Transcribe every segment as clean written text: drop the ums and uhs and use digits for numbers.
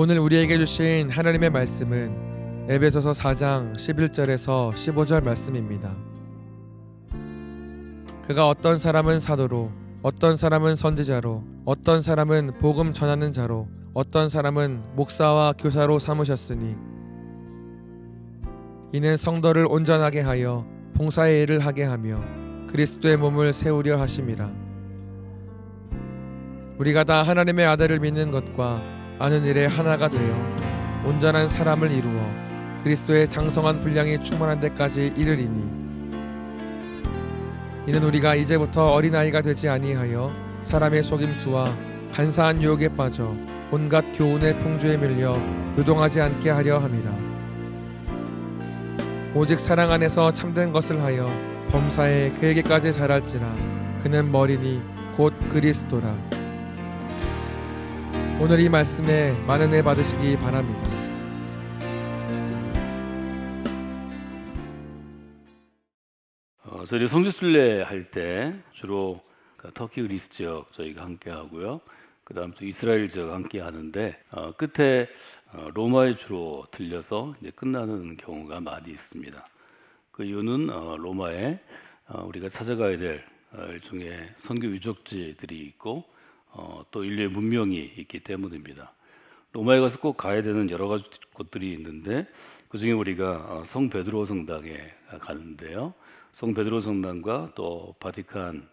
오늘 우리에게 주신 하나님의 말씀은 에베소서 4장 11절에서 15절 말씀입니다. 그가 어떤 사람은 사도로, 어떤 사람은 선지자로, 어떤 사람은 복음 전하는 자로, 어떤 사람은 목사와 교사로 삼으셨으니 이는 성도를 온전하게 하여 봉사의 일을 하게 하며 그리스도의 몸을 세우려 하심이라. 우리가 다 하나님의 아들을 믿는 것과 아는 일에 하나가 되어 온전한 사람을 이루어 그리스도의 장성한 분량이 충만한 데까지 이르리니 이는 우리가 이제부터 어린아이가 되지 아니하여 사람의 속임수와 간사한 유혹에 빠져 온갖 교훈의 풍조에 밀려 요동하지 않게 하려 함이라. 오직 사랑 안에서 참된 것을 하여 범사에 그에게까지 자랄지라. 그는 머리니 곧 그리스도라. 오늘 이 말씀에 많은 애 받으시기 바랍니다. 저희 성지순례 할 때 주로 터키 그리스 지역 저희가 함께 하고요. 그 다음 또 이스라엘 지역 함께 하는데 끝에 로마에 주로 들려서 이제 끝나는 경우가 많이 있습니다. 그 이유는 로마에 우리가 찾아가야 될 일종의 선교 유적지들이 있고 또 인류의 문명이 있기 때문입니다. 로마에 가서 꼭 가야 되는 여러 가지 곳들이 있는데 그 중에 우리가 성 베드로 성당에 가는데요. 성 베드로 성당과 또 바티칸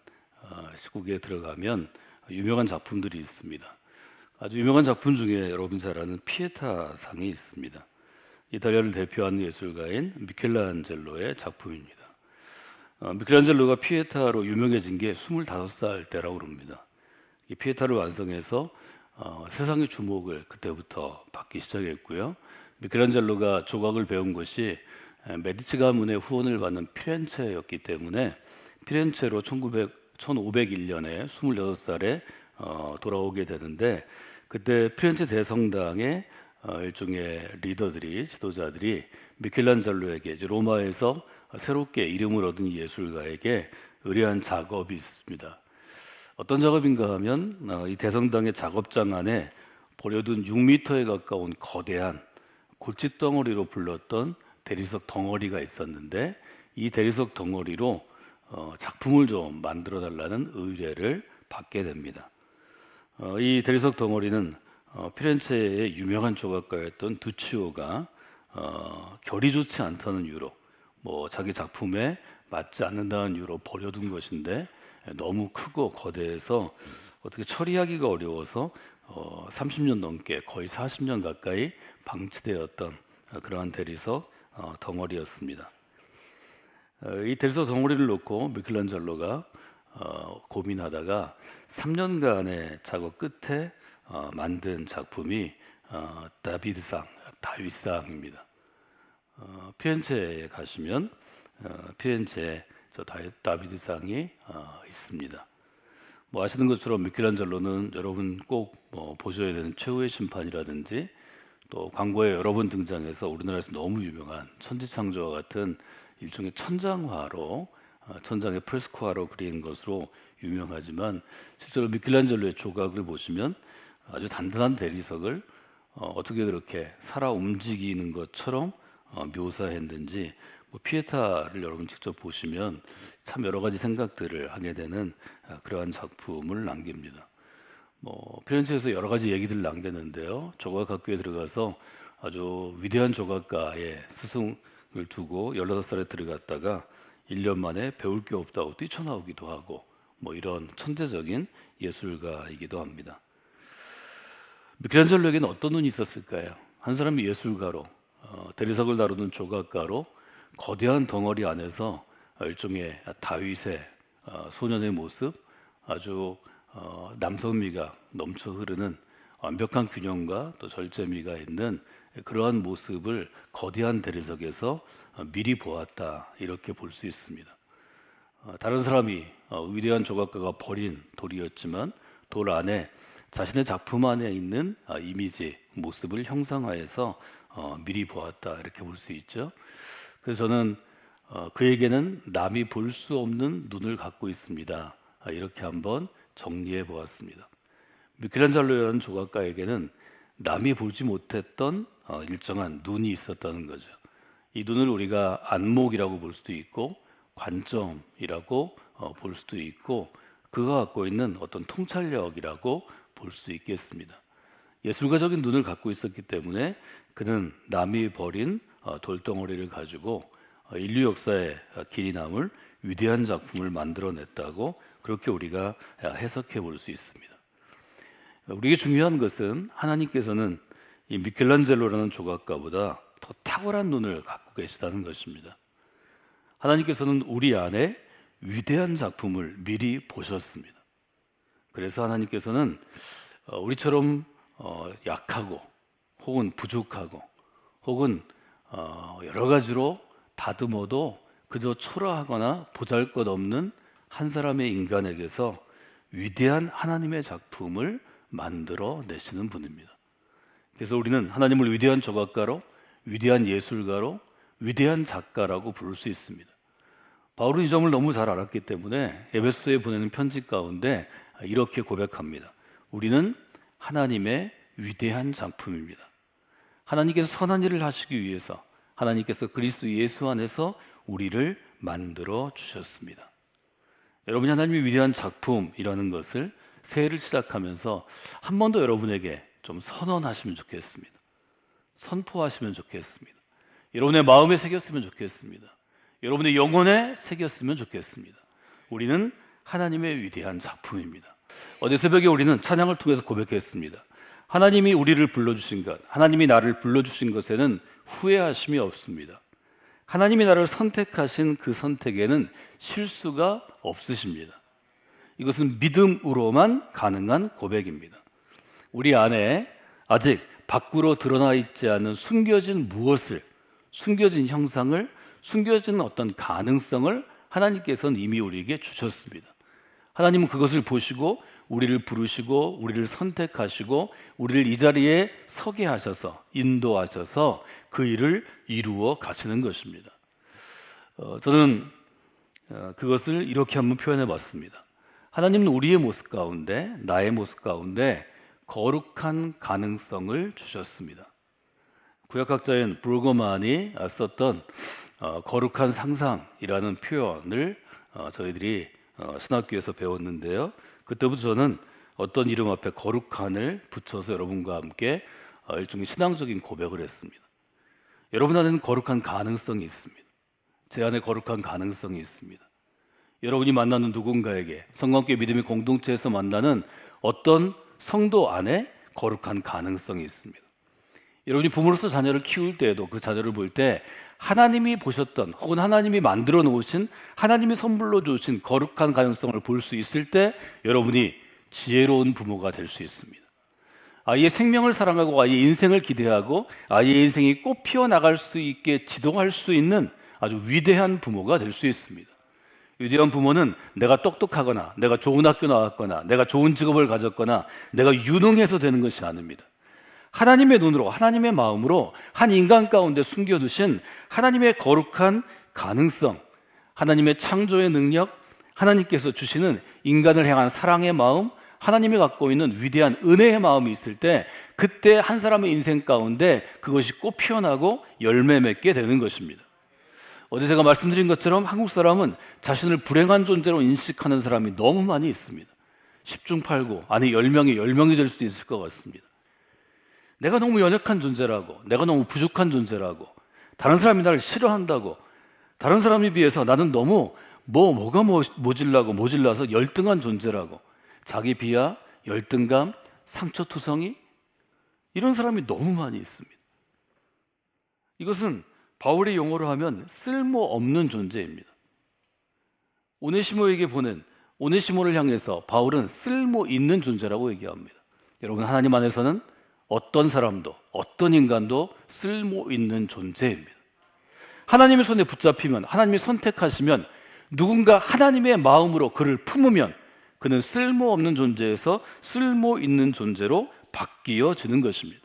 시국에 들어가면 유명한 작품들이 있습니다. 아주 유명한 작품 중에 여러분 잘 아는 피에타 상이 있습니다. 이탈리아를 대표하는 예술가인 미켈란젤로의 작품입니다. 미켈란젤로가 피에타로 유명해진 게 25살 때라고 그럽니다. 이 피에타를 완성해서 세상의 주목을 그때부터 받기 시작했고요. 미켈란젤로가 조각을 배운 것이 메디치 가문의 후원을 받는 피렌체였기 때문에 피렌체로 1501년에 26살에 돌아오게 되는데 그때 피렌체 대성당의 일종의 리더들이 지도자들이 미켈란젤로에게 로마에서 새롭게 이름을 얻은 예술가에게 의뢰한 작업이 있습니다. 어떤 작업인가 하면 이 대성당의 작업장 안에 버려둔 6m에 가까운 거대한 골칫덩어리로 불렀던 대리석 덩어리가 있었는데 이 대리석 덩어리로 작품을 좀 만들어 달라는 의뢰를 받게 됩니다. 이 대리석 덩어리는 피렌체의 유명한 조각가였던 두치오가 결이 좋지 않다는 이유로 자기 작품에 맞지 않는다는 이유로 버려둔 것인데 너무 크고 거대해서 어떻게 처리하기가 어려워서 30년 넘게 거의 40년 가까이 방치되었던 그러한 대리석 덩어리였습니다. 이 대리석 덩어리를 놓고 미켈란젤로가 고민하다가 3년간의 작업 끝에 만든 작품이 다윗상입니다. 피렌체에 가시면 피렌체에 다비드상이 있습니다. 아시는 것처럼 미켈란젤로는 여러분 꼭 보셔야 되는 최후의 심판이라든지 또 광고에 여러 번 등장해서 우리나라에서 너무 유명한 천지창조와 같은 일종의 천장화로 천장에 프레스코화로 그린 것으로 유명하지만 실제로 미켈란젤로의 조각을 보시면 아주 단단한 대리석을 어떻게 그렇게 살아 움직이는 것처럼 묘사했는지 피에타를 여러분 직접 보시면 참 여러 가지 생각들을 하게 되는 그러한 작품을 남깁니다. 피렌체에서 여러 가지 얘기들을 남겼는데요. 조각학교에 들어가서 아주 위대한 조각가의 스승을 두고 18살에 들어갔다가 1년 만에 배울 게 없다고 뛰쳐나오기도 하고 이런 천재적인 예술가이기도 합니다. 미켈란젤로에게는 어떤 눈이 있었을까요? 한 사람이 예술가로 대리석을 다루는 조각가로 거대한 덩어리 안에서 일종의 다윗의 소년의 모습, 아주 남성미가 넘쳐 흐르는 완벽한 균형과 또 절제미가 있는 그러한 모습을 거대한 대리석에서 미리 보았다 이렇게 볼 수 있습니다. 다른 사람이 위대한 조각가가 버린 돌이었지만 돌 안에 자신의 작품 안에 있는 이미지, 모습을 형상화해서 미리 보았다 이렇게 볼 수 있죠. 그래서 저는 그에게는 남이 볼 수 없는 눈을 갖고 있습니다. 이렇게 한번 정리해 보았습니다. 미켈란젤로라는 조각가에게는 남이 보지 못했던 일정한 눈이 있었다는 거죠. 이 눈을 우리가 안목이라고 볼 수도 있고 관점이라고 볼 수도 있고 그가 갖고 있는 어떤 통찰력이라고 볼 수도 있겠습니다. 예술가적인 눈을 갖고 있었기 때문에 그는 남이 버린 돌덩어리를 가지고 인류 역사에 길이 남을 위대한 작품을 만들어냈다고 그렇게 우리가 해석해 볼 수 있습니다. 우리에게 중요한 것은 하나님께서는 이 미켈란젤로라는 조각가보다 더 탁월한 눈을 갖고 계시다는 것입니다. 하나님께서는 우리 안에 위대한 작품을 미리 보셨습니다. 그래서 하나님께서는 우리처럼 약하고 혹은 부족하고 혹은 여러 가지로 다듬어도 그저 초라하거나 보잘것없는 한 사람의 인간에게서 위대한 하나님의 작품을 만들어 내시는 분입니다. 그래서 우리는 하나님을 위대한 조각가로, 위대한 예술가로, 위대한 작가라고 부를 수 있습니다. 바울은 이 점을 너무 잘 알았기 때문에 에베소서에 보내는 편지 가운데 이렇게 고백합니다. 우리는 하나님의 위대한 작품입니다. 하나님께서 선한 일을 하시기 위해서 하나님께서 그리스도 예수 안에서 우리를 만들어 주셨습니다. 여러분이 하나님의 위대한 작품이라는 것을 새해를 시작하면서 한 번 더 여러분에게 좀 선언하시면 좋겠습니다. 선포하시면 좋겠습니다. 여러분의 마음에 새겼으면 좋겠습니다. 여러분의 영혼에 새겼으면 좋겠습니다. 우리는 하나님의 위대한 작품입니다. 어제 새벽에 우리는 찬양을 통해서 고백했습니다. 하나님이 우리를 불러주신 것, 하나님이 나를 불러주신 것에는 후회하심이 없습니다. 하나님이 나를 선택하신 그 선택에는 실수가 없으십니다. 이것은 믿음으로만 가능한 고백입니다. 우리 안에 아직 밖으로 드러나 있지 않은 숨겨진 무엇을, 숨겨진 형상을, 숨겨진 어떤 가능성을 하나님께서는 이미 우리에게 주셨습니다. 하나님은 그것을 보시고 우리를 부르시고 우리를 선택하시고 우리를 이 자리에 서게 하셔서 인도하셔서 그 일을 이루어 가시는 것입니다. 저는 그것을 이렇게 한번 표현해 봤습니다. 하나님은 우리의 모습 가운데, 나의 모습 가운데 거룩한 가능성을 주셨습니다. 구약학자인 브루거만이 썼던 거룩한 상상이라는 표현을 저희들이 신학교에서 배웠는데요. 그때부터 저는 어떤 이름 앞에 거룩한을 붙여서 여러분과 함께 일종의 신앙적인 고백을 했습니다. 여러분 안에는 거룩한 가능성이 있습니다. 제 안에 거룩한 가능성이 있습니다. 여러분이 만나는 누군가에게 성관계 믿음의 공동체에서 만나는 어떤 성도 안에 거룩한 가능성이 있습니다. 여러분이 부모로서 자녀를 키울 때에도 그 자녀를 볼 때 하나님이 보셨던 혹은 하나님이 만들어 놓으신 하나님이 선물로 주신 거룩한 가능성을 볼 수 있을 때 여러분이 지혜로운 부모가 될 수 있습니다. 아이의 생명을 사랑하고 아이의 인생을 기대하고 아이의 인생이 꽃 피어나갈 수 있게 지도할 수 있는 아주 위대한 부모가 될 수 있습니다. 위대한 부모는 내가 똑똑하거나 내가 좋은 학교 나왔거나 내가 좋은 직업을 가졌거나 내가 유능해서 되는 것이 아닙니다. 하나님의 눈으로 하나님의 마음으로 한 인간 가운데 숨겨두신 하나님의 거룩한 가능성, 하나님의 창조의 능력, 하나님께서 주시는 인간을 향한 사랑의 마음, 하나님이 갖고 있는 위대한 은혜의 마음이 있을 때 그때 한 사람의 인생 가운데 그것이 꽃 피어나고 열매 맺게 되는 것입니다. 어제 제가 말씀드린 것처럼 한국 사람은 자신을 불행한 존재로 인식하는 사람이 너무 많이 있습니다. 10중 8구, 아니 10명이 10명이 될 수도 있을 것 같습니다. 내가 너무 연약한 존재라고, 내가 너무 부족한 존재라고, 다른 사람이 나를 싫어한다고, 다른 사람에 비해서 나는 너무 뭐가 모질라서 열등한 존재라고, 자기 비하, 열등감, 상처투성이, 이런 사람이 너무 많이 있습니다. 이것은 바울의 용어로 하면 쓸모없는 존재입니다. 오네시모에게 보낸 오네시모를 향해서 바울은 쓸모 있는 존재라고 얘기합니다. 여러분, 하나님 안에서는 어떤 사람도 어떤 인간도 쓸모 있는 존재입니다. 하나님의 손에 붙잡히면, 하나님이 선택하시면, 누군가 하나님의 마음으로 그를 품으면 그는 쓸모없는 존재에서 쓸모 있는 존재로 바뀌어지는 것입니다.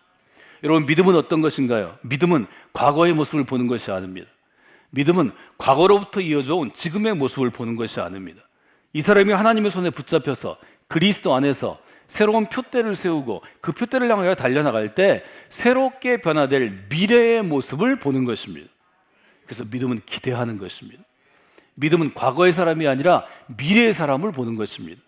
여러분, 믿음은 어떤 것인가요? 믿음은 과거의 모습을 보는 것이 아닙니다. 믿음은 과거로부터 이어져 온 지금의 모습을 보는 것이 아닙니다. 이 사람이 하나님의 손에 붙잡혀서 그리스도 안에서 새로운 표대를 세우고 그 표대를 향하여 달려나갈 때 새롭게 변화될 미래의 모습을 보는 것입니다. 그래서 믿음은 기대하는 것입니다. 믿음은 과거의 사람이 아니라 미래의 사람을 보는 것입니다.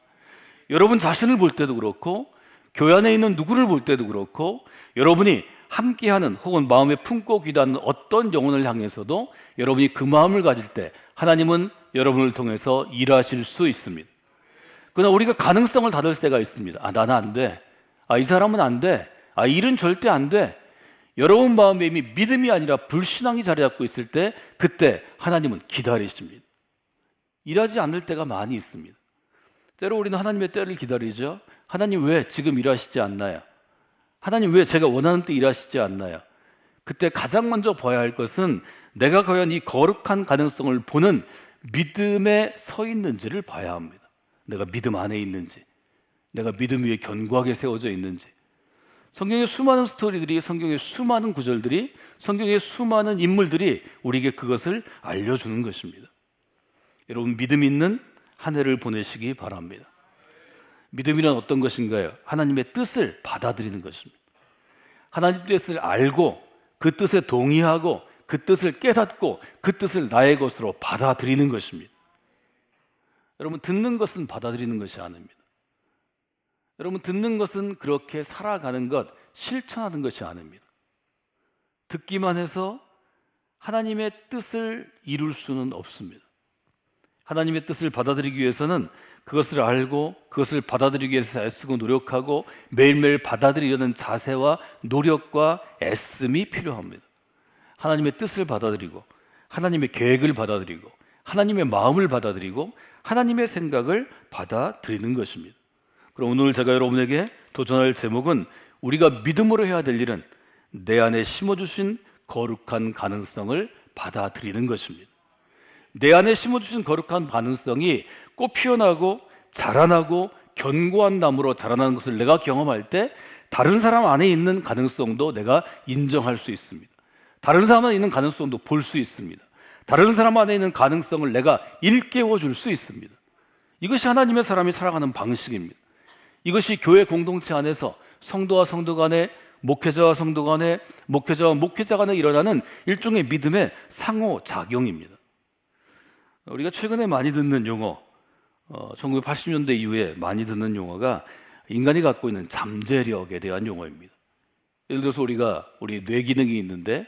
여러분 자신을 볼 때도 그렇고 교회 안에 있는 누구를 볼 때도 그렇고 여러분이 함께하는 혹은 마음에 품고 기도하는 어떤 영혼을 향해서도 여러분이 그 마음을 가질 때 하나님은 여러분을 통해서 일하실 수 있습니다. 그러나 우리가 가능성을 닫을 때가 있습니다. 나는 안 돼. 이 사람은 안 돼. 이 일은 절대 안 돼. 여러분 마음에 이미 믿음이 아니라 불신앙이 자리 잡고 있을 때 그때 하나님은 기다리십니다. 일하지 않을 때가 많이 있습니다. 때로 우리는 하나님의 때를 기다리죠. 하나님 왜 지금 일하시지 않나요? 하나님 왜 제가 원하는 때 일하시지 않나요? 그때 가장 먼저 봐야 할 것은 내가 과연 이 거룩한 가능성을 보는 믿음에 서 있는지를 봐야 합니다. 내가 믿음 안에 있는지, 내가 믿음 위에 견고하게 세워져 있는지. 성경의 수많은 스토리들이, 성경의 수많은 구절들이, 성경의 수많은 인물들이 우리에게 그것을 알려주는 것입니다. 여러분 믿음 있는 한 해를 보내시기 바랍니다. 믿음이란 어떤 것인가요? 하나님의 뜻을 받아들이는 것입니다. 하나님의 뜻을 알고 그 뜻에 동의하고 그 뜻을 깨닫고 그 뜻을 나의 것으로 받아들이는 것입니다. 여러분 듣는 것은 받아들이는 것이 아닙니다. 여러분 듣는 것은 그렇게 살아가는 것, 실천하는 것이 아닙니다. 듣기만 해서 하나님의 뜻을 이룰 수는 없습니다. 하나님의 뜻을 받아들이기 위해서는 그것을 알고 그것을 받아들이기 위해서 애쓰고 노력하고 매일매일 받아들이려는 자세와 노력과 애씀이 필요합니다. 하나님의 뜻을 받아들이고 하나님의 계획을 받아들이고 하나님의 마음을 받아들이고 하나님의 생각을 받아들이는 것입니다. 그럼 오늘 제가 여러분에게 도전할 제목은 우리가 믿음으로 해야 될 일은 내 안에 심어주신 거룩한 가능성을 받아들이는 것입니다. 내 안에 심어주신 거룩한 가능성이 꽃 피어나고 자라나고 견고한 나무로 자라나는 것을 내가 경험할 때 다른 사람 안에 있는 가능성도 내가 인정할 수 있습니다. 다른 사람 안에 있는 가능성도 볼 수 있습니다. 다른 사람 안에 있는 가능성을 내가 일깨워 줄 수 있습니다. 이것이 하나님의 사람이 살아가는 방식입니다. 이것이 교회 공동체 안에서 성도와 성도 간에, 목회자와 성도 간에, 목회자와 목회자 간에 일어나는 일종의 믿음의 상호작용입니다. 우리가 최근에 많이 듣는 용어, 1980년대 이후에 많이 듣는 용어가 인간이 갖고 있는 잠재력에 대한 용어입니다. 예를 들어서 우리 뇌 기능이 있는데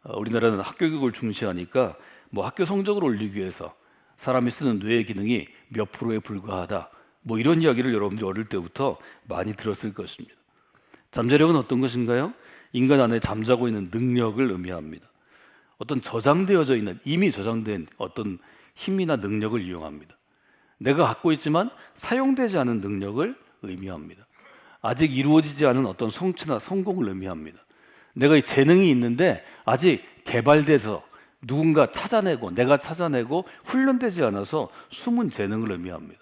우리나라는 학교 교육을 중시하니까 학교 성적을 올리기 위해서 사람이 쓰는 뇌의 기능이 몇 프로에 불과하다, 이런 이야기를 여러분들이 어릴 때부터 많이 들었을 것입니다. 잠재력은 어떤 것인가요? 인간 안에 잠자고 있는 능력을 의미합니다. 어떤 저장되어져 있는, 이미 저장된 어떤 힘이나 능력을 이용합니다. 내가 갖고 있지만 사용되지 않은 능력을 의미합니다. 아직 이루어지지 않은 어떤 성취나 성공을 의미합니다. 내가 이 재능이 있는데 아직 개발돼서 누군가 찾아내고 내가 찾아내고 훈련되지 않아서 숨은 재능을 의미합니다.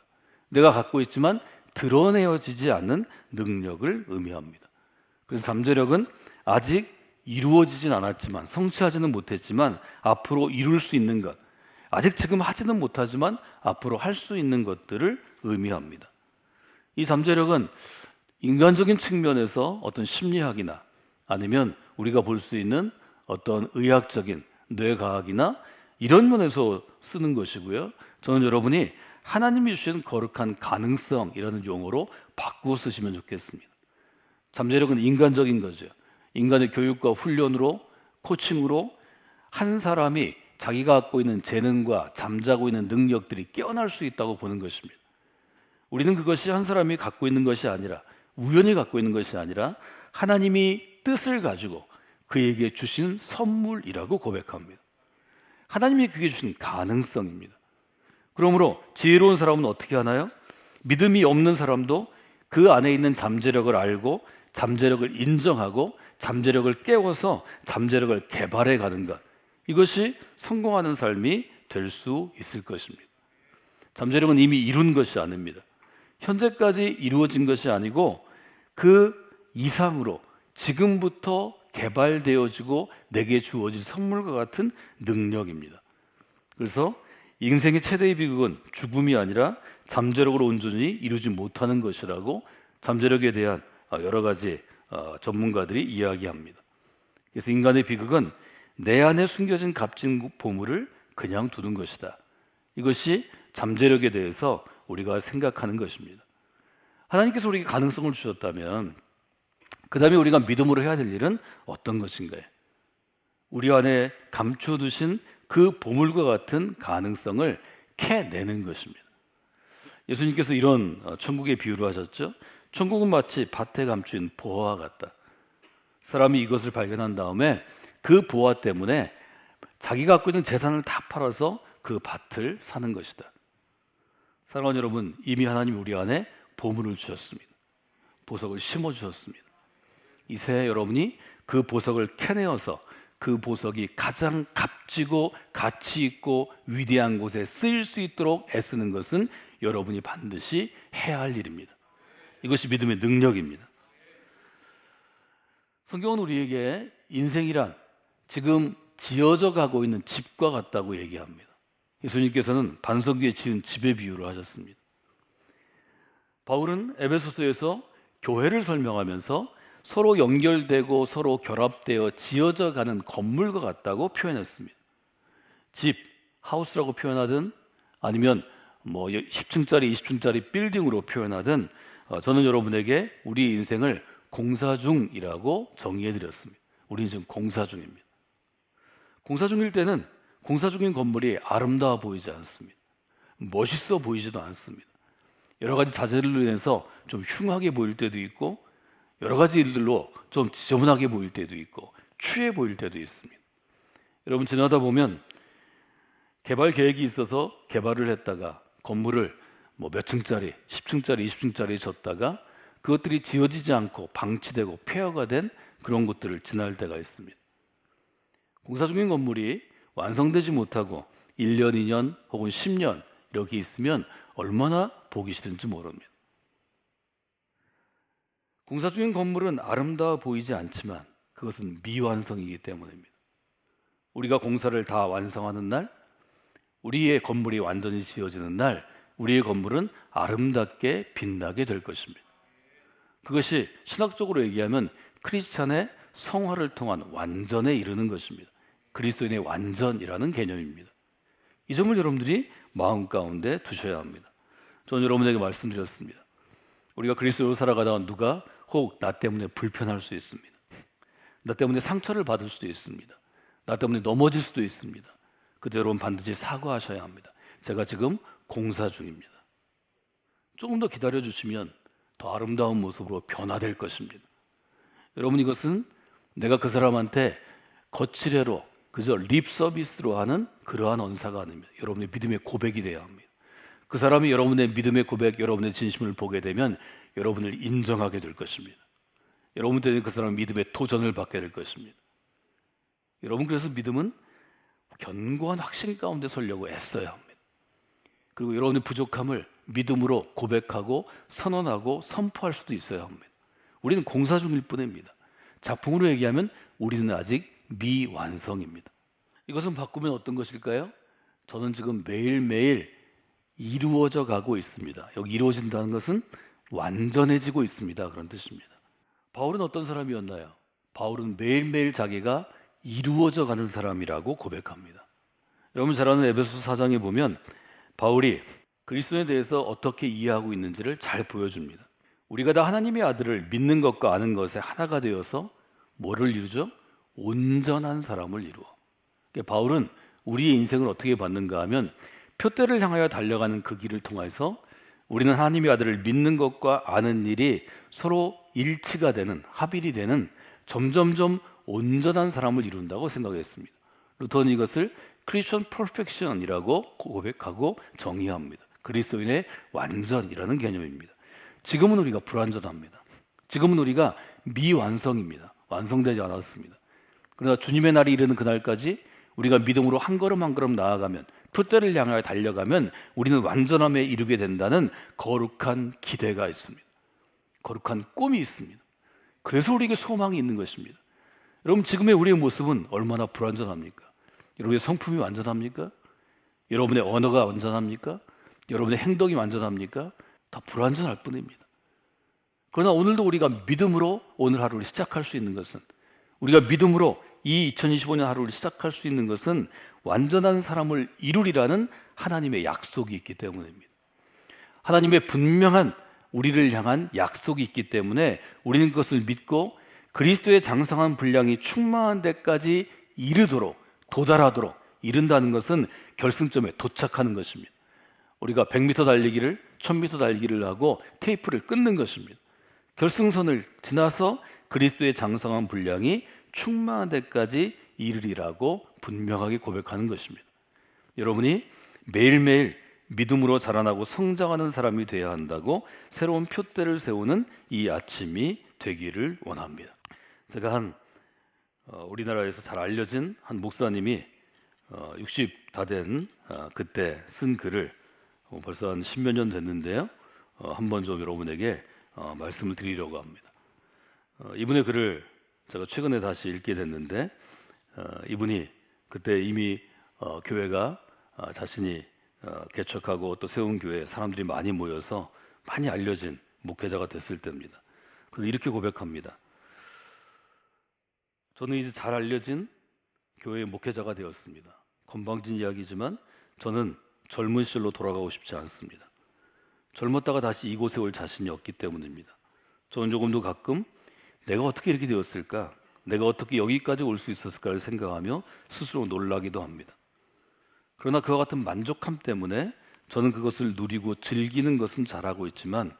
내가 갖고 있지만 드러내어지지 않는 능력을 의미합니다. 그래서 잠재력은 아직 이루어지진 않았지만, 성취하지는 못했지만 앞으로 이룰 수 있는 것, 아직 지금 하지는 못하지만 앞으로 할 수 있는 것들을 의미합니다. 이 잠재력은 인간적인 측면에서 어떤 심리학이나 아니면 우리가 볼 수 있는 어떤 의학적인 뇌과학이나 이런 면에서 쓰는 것이고요. 저는 여러분이 하나님이 주신 거룩한 가능성이라는 용어로 바꾸어 쓰시면 좋겠습니다. 잠재력은 인간적인 거죠. 인간의 교육과 훈련으로, 코칭으로 한 사람이 자기가 갖고 있는 재능과 잠자고 있는 능력들이 깨어날 수 있다고 보는 것입니다. 우리는 그것이 한 사람이 갖고 있는 것이 아니라, 우연히 갖고 있는 것이 아니라 하나님이 뜻을 가지고 그에게 주신 선물이라고 고백합니다. 하나님이 그에게 주신 가능성입니다. 그러므로 지혜로운 사람은 어떻게 하나요? 믿음이 없는 사람도 그 안에 있는 잠재력을 알고 잠재력을 인정하고 잠재력을 깨워서 잠재력을 개발해 가는 것, 이것이 성공하는 삶이 될 수 있을 것입니다. 잠재력은 이미 이룬 것이 아닙니다. 현재까지 이루어진 것이 아니고 그 이상으로 지금부터 개발되어지고 내게 주어진 선물과 같은 능력입니다. 그래서 인생의 최대의 비극은 죽음이 아니라 잠재력으로 온전히 이루지 못하는 것이라고 잠재력에 대한 여러 가지 전문가들이 이야기합니다. 그래서 인간의 비극은 내 안에 숨겨진 값진 보물을 그냥 두는 것이다. 이것이 잠재력에 대해서 우리가 생각하는 것입니다. 하나님께서 우리에게 가능성을 주셨다면 그 다음에 우리가 믿음으로 해야 될 일은 어떤 것인가요? 우리 안에 감춰두신 그 보물과 같은 가능성을 캐내는 것입니다. 예수님께서 이런 천국의 비유를 하셨죠. 천국은 마치 밭에 감춘 보화와 같다. 사람이 이것을 발견한 다음에 그 보화 때문에 자기가 갖고 있는 재산을 다 팔아서 그 밭을 사는 것이다. 사랑하는 여러분, 이미 하나님 우리 안에 보물을 주셨습니다. 보석을 심어주셨습니다. 이 새해 여러분이 그 보석을 캐내어서 그 보석이 가장 값지고 가치 있고 위대한 곳에 쓰일 수 있도록 애쓰는 것은 여러분이 반드시 해야 할 일입니다. 이것이 믿음의 능력입니다. 성경은 우리에게 인생이란 지금 지어져 가고 있는 집과 같다고 얘기합니다. 예수님께서는 반석 위에 지은 집의 비유를 하셨습니다. 바울은 에베소서에서 교회를 설명하면서 서로 연결되고 서로 결합되어 지어져 가는 건물과 같다고 표현했습니다. 집, 하우스라고 표현하든 아니면 10층짜리, 20층짜리 빌딩으로 표현하든 저는 여러분에게 우리 인생을 공사 중이라고 정의해드렸습니다. 우리는 지금 공사 중입니다. 공사 중일 때는 공사 중인 건물이 아름다워 보이지 않습니다. 멋있어 보이지도 않습니다. 여러 가지 자재들로 인해서 좀 흉하게 보일 때도 있고 여러 가지 일들로 좀 지저분하게 보일 때도 있고 추해 보일 때도 있습니다. 여러분 지나다 보면 개발 계획이 있어서 개발을 했다가 건물을 몇 층짜리, 10층짜리, 20층짜리 졌다가 그것들이 지어지지 않고 방치되고 폐허가 된 그런 곳들을 지날 때가 있습니다. 공사 중인 건물이 완성되지 못하고 1년, 2년 혹은 10년 이렇게 있으면 얼마나 보기 싫은지 모릅니다. 공사 중인 건물은 아름다워 보이지 않지만 그것은 미완성이기 때문입니다. 우리가 공사를 다 완성하는 날, 우리의 건물이 완전히 지어지는 날, 우리의 건물은 아름답게 빛나게 될 것입니다. 그것이 신학적으로 얘기하면 크리스찬의 성화를 통한 완전에 이르는 것입니다. 그리스도인의 완전이라는 개념입니다. 이 점을 여러분들이 마음 가운데 두셔야 합니다. 저는 여러분에게 말씀드렸습니다. 우리가 그리스도로 살아가다가 누가 혹 나 때문에 불편할 수 있습니다. 나 때문에 상처를 받을 수도 있습니다. 나 때문에 넘어질 수도 있습니다. 그때 여러분 반드시 사과하셔야 합니다. 제가 지금 공사 중입니다. 조금 더 기다려주시면 더 아름다운 모습으로 변화될 것입니다. 여러분 이것은 내가 그 사람한테 거칠애로 그저 립 서비스로 하는 그러한 언사가 아닙니다. 여러분의 믿음의 고백이 되어야 합니다. 그 사람이 여러분의 믿음의 고백, 여러분의 진심을 보게 되면 여러분을 인정하게 될 것입니다. 여러분 때문에 그 사람은 믿음의 도전을 받게 될 것입니다. 여러분 그래서 믿음은 견고한 확신 가운데 서려고 애써야 합니다. 그리고 여러분의 부족함을 믿음으로 고백하고 선언하고 선포할 수도 있어야 합니다. 우리는 공사 중일 뿐입니다. 작품으로 얘기하면 우리는 아직 미완성입니다. 이것은 바꾸면 어떤 것일까요? 저는 지금 매일매일 이루어져 가고 있습니다. 여기 이루어진다는 것은 완전해지고 있습니다. 그런 뜻입니다. 바울은 어떤 사람이었나요? 바울은 매일매일 자기가 이루어져 가는 사람이라고 고백합니다. 여러분 잘 아는 에베소서 4장에 보면 바울이 그리스도에 대해서 어떻게 이해하고 있는지를 잘 보여줍니다. 우리가 다 하나님의 아들을 믿는 것과 아는 것에 하나가 되어서 뭐를 이루죠? 온전한 사람을 이루어. 그러니까 바울은 우리의 인생을 어떻게 받는가 하면 표대를 향하여 달려가는 그 길을 통해서 우리는 하나님의 아들을 믿는 것과 아는 일이 서로 일치가 되는, 합일이 되는 점점점 온전한 사람을 이룬다고 생각했습니다. 루터는 이것을 크리스천 퍼펙션이라고 고백하고 정의합니다. 그리스도인의 완전이라는 개념입니다. 지금은 우리가 불완전합니다. 지금은 우리가 미완성입니다. 완성되지 않았습니다. 그러나 주님의 날이 이르는 그날까지 우리가 믿음으로 한 걸음 한 걸음 나아가면 표대를 향하여 달려가면 우리는 완전함에 이르게 된다는 거룩한 기대가 있습니다. 거룩한 꿈이 있습니다. 그래서 우리에게 소망이 있는 것입니다. 여러분 지금의 우리의 모습은 얼마나 불완전합니까? 여러분의 성품이 완전합니까? 여러분의 언어가 완전합니까? 여러분의 행동이 완전합니까? 다 불완전할 뿐입니다. 그러나 오늘도 우리가 믿음으로 오늘 하루를 시작할 수 있는 것은, 우리가 믿음으로 이 2025년 하루를 시작할 수 있는 것은 완전한 사람을 이루리라는 하나님의 약속이 있기 때문입니다. 하나님의 분명한 우리를 향한 약속이 있기 때문에 우리는 그것을 믿고 그리스도의 장성한 분량이 충만한 데까지 이르도록, 도달하도록, 이른다는 것은 결승점에 도착하는 것입니다. 우리가 100m 달리기를 1000m 달리기를 하고 테이프를 끊는 것입니다. 결승선을 지나서 그리스도의 장성한 분량이 충만한 데까지 이르리라고 분명하게 고백하는 것입니다. 여러분이 매일매일 믿음으로 자라나고 성장하는 사람이 되어야 한다고 새로운 표대를 세우는 이 아침이 되기를 원합니다. 제가 우리나라에서 잘 알려진 한 목사님이 60 다 된 그때 쓴 글을 벌써 한 10몇 년 됐는데요. 한번 좀 여러분에게 말씀을 드리려고 합니다. 이분의 글을 제가 최근에 다시 읽게 됐는데, 이분이 그때 이미 교회가 자신이 개척하고 또 세운 교회에 사람들이 많이 모여서 많이 알려진 목회자가 됐을 때입니다. 그래서 이렇게 고백합니다. 저는 이제 잘 알려진 교회의 목회자가 되었습니다. 건방진 이야기지만 저는 젊은 시절로 돌아가고 싶지 않습니다. 젊었다가 다시 이곳에 올 자신이 없기 때문입니다. 저는 조금도 가끔 내가 어떻게 이렇게 되었을까? 내가 어떻게 여기까지 올 수 있었을까를 생각하며 스스로 놀라기도 합니다. 그러나 그와 같은 만족함 때문에 저는 그것을 누리고 즐기는 것은 잘하고 있지만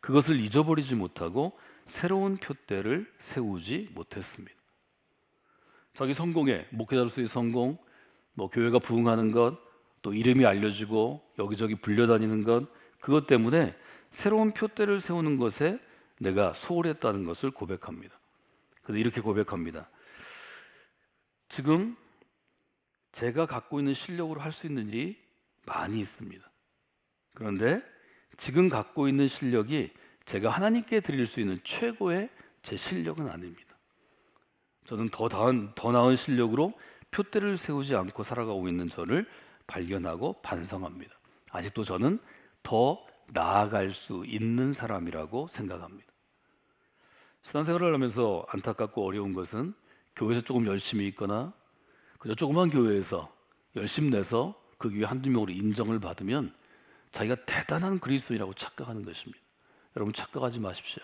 그것을 잊어버리지 못하고 새로운 표대를 세우지 못했습니다. 자기 성공에, 목회자로서의 성공, 교회가 부흥하는 것, 또 이름이 알려지고 여기저기 불려다니는 것, 그것 때문에 새로운 표대를 세우는 것에 내가 소홀했다는 것을 고백합니다. 그래서 이렇게 고백합니다. 지금 제가 갖고 있는 실력으로 할 수 있는 일이 많이 있습니다. 그런데 지금 갖고 있는 실력이 제가 하나님께 드릴 수 있는 최고의 제 실력은 아닙니다. 저는 더 나은 실력으로 표대를 세우지 않고 살아가고 있는 저를 발견하고 반성합니다. 아직도 저는 더 나아갈 수 있는 사람이라고 생각합니다. 신앙생활을 하면서 안타깝고 어려운 것은 교회에서 조금 열심히 있거나 그저 조그만 교회에서 열심 내서 그 교회 한두 명으로 인정을 받으면 자기가 대단한 그리스도인이라고 착각하는 것입니다. 여러분 착각하지 마십시오.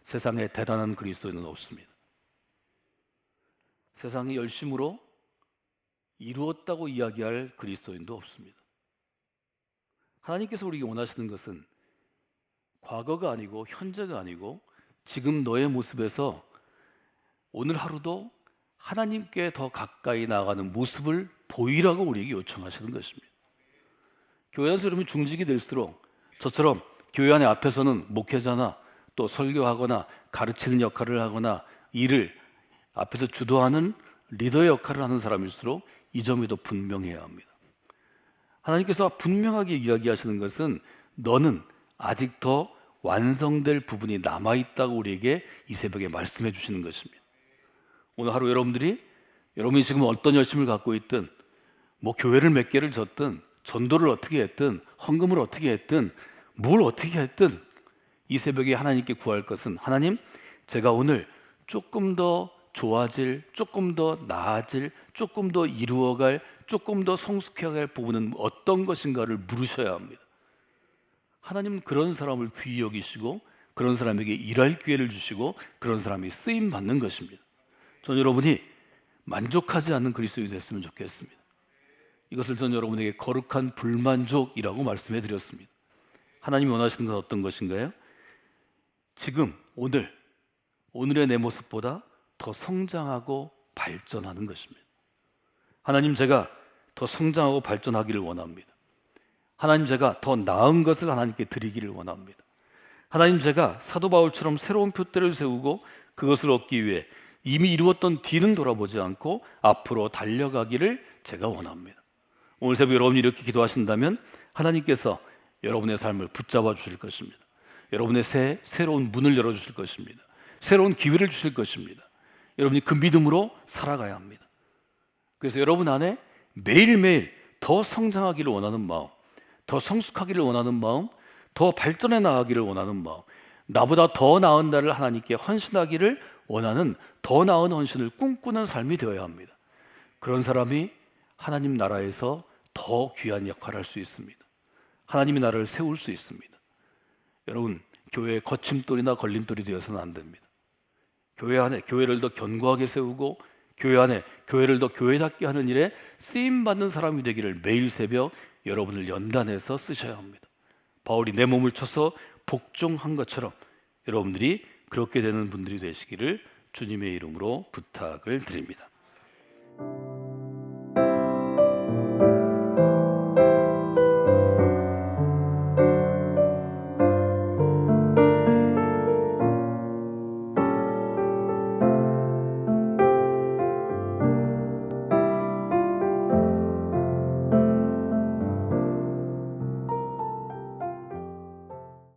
세상에 대단한 그리스도인은 없습니다. 세상에 열심으로 이루었다고 이야기할 그리스도인도 없습니다. 하나님께서 우리에게 원하시는 것은 과거가 아니고 현재가 아니고 지금 너의 모습에서 오늘 하루도 하나님께 더 가까이 나아가는 모습을 보이라고 우리에게 요청하시는 것입니다. 교회 안에서 여러분이 중직이 될수록 저처럼 교회 안에 앞에서는 목회자나 또 설교하거나 가르치는 역할을 하거나 일을 앞에서 주도하는 리더의 역할을 하는 사람일수록 이 점이 더 분명해야 합니다. 하나님께서 분명하게 이야기하시는 것은 너는 아직 더 완성될 부분이 남아있다고 우리에게 이 새벽에 말씀해 주시는 것입니다. 오늘 하루 여러분이 지금 어떤 열심을 갖고 있든 교회를 몇 개를 졌든 전도를 어떻게 했든 헌금을 어떻게 했든 뭘 어떻게 했든 이 새벽에 하나님께 구할 것은 하나님, 제가 오늘 조금 더 좋아질, 조금 더 나아질, 조금 더 이루어갈, 조금 더 성숙해갈 부분은 어떤 것인가를 물으셔야 합니다. 하나님은 그런 사람을 귀히 여기시고 그런 사람에게 일할 기회를 주시고 그런 사람이 쓰임 받는 것입니다. 저는 여러분이 만족하지 않는 그리스도인이 됐으면 좋겠습니다. 이것을 저는 여러분에게 거룩한 불만족이라고 말씀해 드렸습니다. 하나님이 원하시는 건 어떤 것인가요? 지금 오늘의 내 모습보다 더 성장하고 발전하는 것입니다. 하나님, 제가 더 성장하고 발전하기를 원합니다. 하나님, 제가 더 나은 것을 하나님께 드리기를 원합니다. 하나님, 제가 사도 바울처럼 새로운 표대를 세우고 그것을 얻기 위해 이미 이루었던 뒤는 돌아보지 않고 앞으로 달려가기를 제가 원합니다. 오늘 새벽 여러분이 이렇게 기도하신다면 하나님께서 여러분의 삶을 붙잡아 주실 것입니다. 여러분의 새로운 문을 열어주실 것입니다. 새로운 기회를 주실 것입니다. 여러분이 그 믿음으로 살아가야 합니다. 그래서 여러분 안에 매일매일 더 성장하기를 원하는 마음, 더 성숙하기를 원하는 마음, 더 발전해 나가기를 원하는 마음, 나보다 더 나은 나를 하나님께 헌신하기를 원하는 더 나은 헌신을 꿈꾸는 삶이 되어야 합니다. 그런 사람이 하나님 나라에서 더 귀한 역할을 할 수 있습니다. 하나님의 나라를 세울 수 있습니다. 여러분, 교회에 거침돌이나 걸림돌이 되어서는 안 됩니다. 교회 안에 교회를 더 견고하게 세우고 교회 안에 교회를 더 교회답게 하는 일에 쓰임받는 사람이 되기를 매일 새벽 여러분을 연단해서 쓰셔야 합니다. 바울이 내 몸을 쳐서 복종한 것처럼 여러분들이 그렇게 되는 분들이 되시기를 주님의 이름으로 부탁을 드립니다.